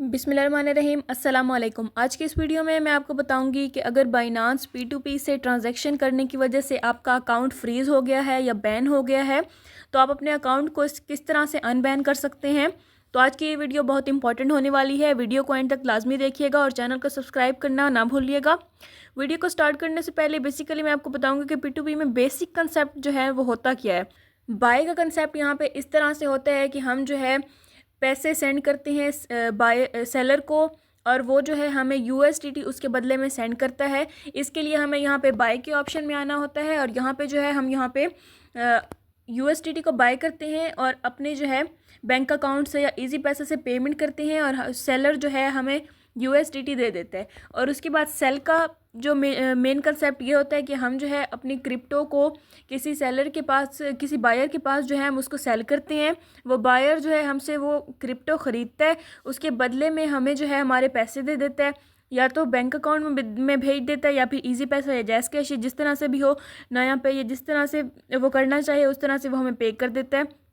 बिस्मिल्लाहिर्रहमानिर्रहीम अस्सलाम वालेकुम। आज की इस वीडियो में मैं आपको बताऊंगी कि अगर बाइनांस P2P से ट्रांजैक्शन करने की वजह से आपका अकाउंट फ्रीज़ हो गया है या बैन हो गया है तो आप अपने अकाउंट को किस तरह से अनबैन कर सकते हैं। तो आज की ये वीडियो बहुत इंपॉर्टेंट होने वाली है। वीडियो को एंड तक लाजमी देखिएगा और चैनल को सब्सक्राइब करना ना भूलिएगा। वीडियो को स्टार्ट करने से पहले बेसिकली मैं आपको बताऊँगी कि P2P में बेसिक कंसेप्ट जो है वो होता क्या है। बाय का कंसेप्ट यहाँ पे इस तरह से होता है कि हम जो है पैसे सेंड करते हैं बाय सेलर को और वो जो है हमें USDT उसके बदले में सेंड करता है। इसके लिए हमें यहाँ पे बाय के ऑप्शन में आना होता है और यहाँ पे जो है हम यहाँ पे USDT को बाय करते हैं और अपने जो है बैंक अकाउंट से या इजी पैसे से पेमेंट करते हैं और सेलर जो है हमें USDT दे देता है। और उसके बाद सेल का जो मेन कंसेप्ट ये होता है कि हम जो है अपनी क्रिप्टो को किसी सेलर के पास, किसी बायर के पास जो है हम उसको सेल करते हैं। वो बायर जो है हमसे वो क्रिप्टो ख़रीदता है, उसके बदले में हमें जो है हमारे पैसे दे देता है, या तो बैंक अकाउंट में भेज देता है या फिर इजी पैसा या जैस कैश, जिस तरह से भी हो, नया पे, या जिस तरह से वो करना चाहे उस तरह से वो हमें पे कर देता है।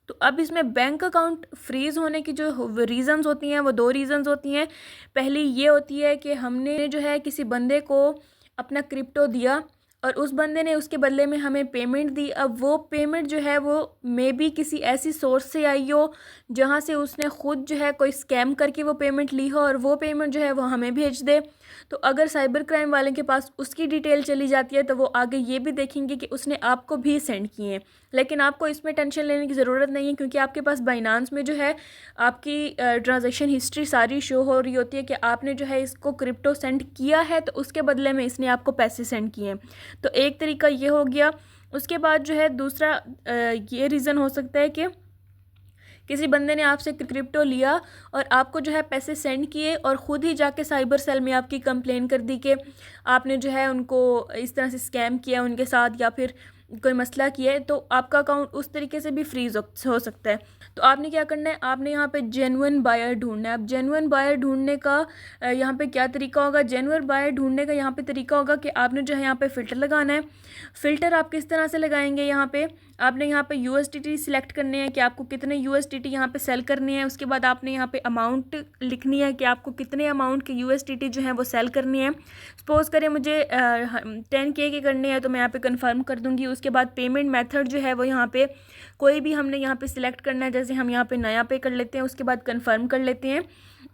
तो अब इसमें बैंक अकाउंट फ्रीज़ होने की जो रीज़न्स होती हैं वो दो रीज़न्स होती हैं। पहली ये होती है कि हमने जो है किसी बंदे को अपना क्रिप्टो दिया और उस बंदे ने उसके बदले में हमें पेमेंट दी। अब वो पेमेंट जो है वो मे बी किसी ऐसी सोर्स से आई हो जहाँ से उसने ख़ुद जो है कोई स्कैम करके वो पेमेंट ली हो और वो पेमेंट जो है वो हमें भेज दे। तो अगर साइबर क्राइम वाले के पास उसकी डिटेल चली जाती है तो वो आगे ये भी देखेंगे कि उसने आपको भी सेंड किए हैं। लेकिन आपको इसमें टेंशन लेने की ज़रूरत नहीं है क्योंकि आपके पास बाइनांस में जो है आपकी ट्रांजैक्शन हिस्ट्री सारी शो हो रही होती है कि आपने जो है इसको क्रिप्टो सेंड किया है तो उसके बदले में इसने आपको पैसे सेंड किए हैं। तो एक तरीका ये हो गया। उसके बाद जो है दूसरा ये रीज़न हो सकता है कि किसी बंदे ने आपसे क्रिप्टो लिया और आपको जो है पैसे सेंड किए और ख़ुद ही जाके साइबर सेल में आपकी कंप्लेन कर दी कि आपने जो है उनको इस तरह से स्कैम किया उनके साथ या फिर कोई मसला किया है, तो आपका अकाउंट उस तरीके से भी फ्रीज़ हो सकता है। तो आपने क्या करना है, आपने यहाँ पे जेन्युइन बायर ढूंढना है। अब जेन्युइन बायर ढूंढने का यहाँ पे क्या तरीका होगा, जेन्युइन बायर ढूंढने का यहाँ पे तरीका होगा कि आपने जो है यहाँ पे फ़िल्टर लगाना है। फ़िल्टर आप किस तरह से लगाएंगे, यहाँ पे आपने यहाँ पे USDT सिलेक्ट करने हैं कि आपको कितने USDT यहाँ पे सेल करने हैं। उसके बाद आपने यहाँ पे अमाउंट लिखनी है कि आपको कितने अमाउंट के USDT जो है वो सेल करनी है। सपोज़ करें मुझे 10K के करने हैं तो मैं यहाँ पे कंफर्म कर दूँगी। उसके बाद पेमेंट मेथड जो है वो यहाँ पे कोई भी हमने यहाँ पे सिलेक्ट करना है, जैसे हम यहाँ पे नया पे कर लेते हैं, उसके बाद कंफर्म कर लेते हैं।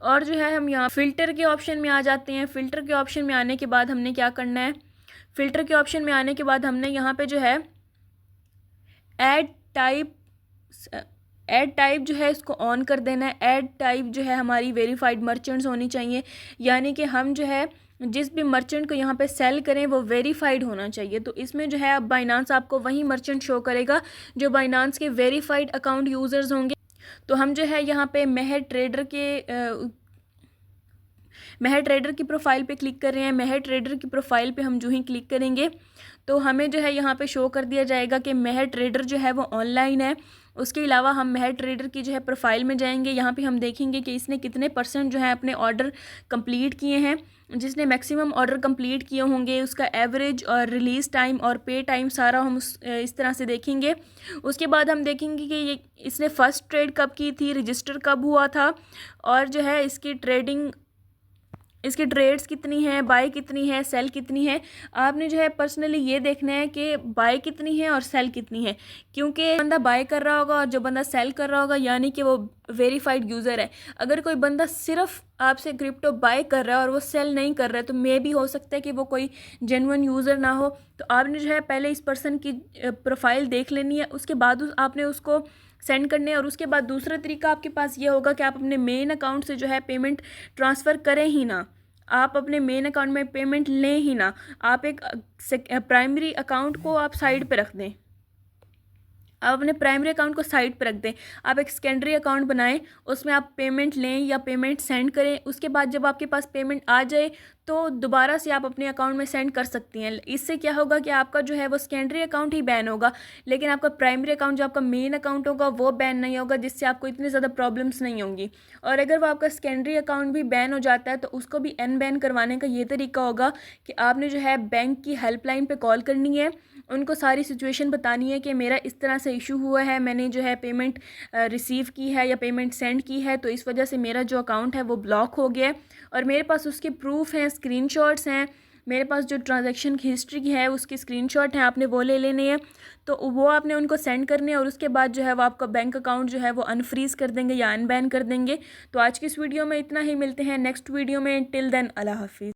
और जो है हम यहाँ फ़िल्टर के ऑप्शन में आ जाते हैं। फ़िल्टर के ऑप्शन में आने के बाद हमने क्या करना है, फ़िल्टर के ऑप्शन में आने के बाद हमने यहाँ पे जो है ऐड टाइप जो है इसको ऑन कर देना है। ऐड टाइप जो है हमारी वेरीफाइड मर्चेंट्स होनी चाहिए, यानी कि हम जो है जिस भी मर्चेंट को यहाँ पे सेल करें वो वेरीफाइड होना चाहिए। तो इसमें जो है अब बाइनांस आपको वही मर्चेंट शो करेगा जो बाइनांस के वेरीफाइड अकाउंट यूज़र्स होंगे। तो हम जो है यहाँ पे महर ट्रेडर की प्रोफाइल पे क्लिक कर रहे हैं। महर ट्रेडर की प्रोफाइल पे हम जो ही क्लिक करेंगे तो हमें जो है यहाँ पे शो कर दिया जाएगा कि महर ट्रेडर जो है वो ऑनलाइन है। उसके अलावा हम महर ट्रेडर की जो है प्रोफाइल में जाएंगे। यहाँ पे हम देखेंगे कि इसने कितने % जो है अपने ऑर्डर कंप्लीट किए हैं। जिसने मैक्सिमम ऑर्डर कंप्लीट किए होंगे उसका एवरेज और रिलीज़ टाइम और पे टाइम सारा हम इस तरह से देखेंगे। उसके बाद हम देखेंगे कि ये इसने फ़र्स्ट ट्रेड कब की थी, रजिस्टर कब हुआ था, और जो है इसकी ट्रेड्स कितनी हैं, बाय कितनी है, सेल कितनी है। आपने जो है पर्सनली ये देखना है कि बाय कितनी है और सेल कितनी है, क्योंकि बंदा बाय कर रहा होगा और जो बंदा सेल कर रहा होगा यानी कि वो वेरीफाइड यूज़र है। अगर कोई बंदा सिर्फ आपसे क्रिप्टो बाय कर रहा है और वो सेल नहीं कर रहा है तो मे भी हो सकता है कि वो कोई जेन्युइन यूज़र ना हो। तो आपने जो है पहले इस पर्सन की प्रोफाइल देख लेनी है, उसके बाद आपने उसको सेंड करने हैं। और उसके बाद दूसरा तरीका आपके पास ये होगा कि आप अपने मेन अकाउंट से जो है पेमेंट ट्रांसफ़र करें ही ना, आप अपने मेन अकाउंट में पेमेंट लें ही ना, आप एक प्राइमरी अकाउंट को आप साइड पे रख दें। आप अपने प्राइमरी अकाउंट को साइड पर रख दें, आप एक सेकेंडरी अकाउंट बनाएं, उसमें आप पेमेंट लें या पेमेंट सेंड करें। उसके बाद जब आपके पास पेमेंट आ जाए तो दोबारा से आप अपने अकाउंट में सेंड कर सकती हैं। इससे क्या होगा कि आपका जो है वो सेकेंडरी अकाउंट ही बैन होगा, लेकिन आपका प्राइमरी अकाउंट जो आपका मेन अकाउंट होगा वो बैन नहीं होगा, जिससे आपको इतनी ज़्यादा प्रॉब्लम्स नहीं होंगी। और अगर वो आपका सेकेंडरी अकाउंट भी बैन हो जाता है तो उसको भी अनबैन करवाने का ये तरीका होगा कि आपने जो है बैंक की हेल्पलाइन पर कॉल करनी है, उनको सारी सिचुएशन बतानी है कि मेरा इस तरह से से इशू हुआ है, मैंने जो है पेमेंट रिसीव की है या पेमेंट सेंड की है, तो इस वजह से मेरा जो अकाउंट है वो ब्लॉक हो गया है। और मेरे पास उसके प्रूफ हैं, स्क्रीनशॉट्स हैं, मेरे पास जो ट्रांजैक्शन की हिस्ट्री है उसकी स्क्रीनशॉट है, आपने वो ले लेने हैं। तो वो आपने उनको सेंड करने हैं और उसके बाद जो है वो आपका बैंक अकाउंट जो है वो अनफ्रीज़ कर देंगे या अनबैन कर देंगे। तो आज की इस वीडियो में इतना ही, मिलते हैं नेक्स्ट वीडियो में। टिल देन अल्लाह हाफिज़।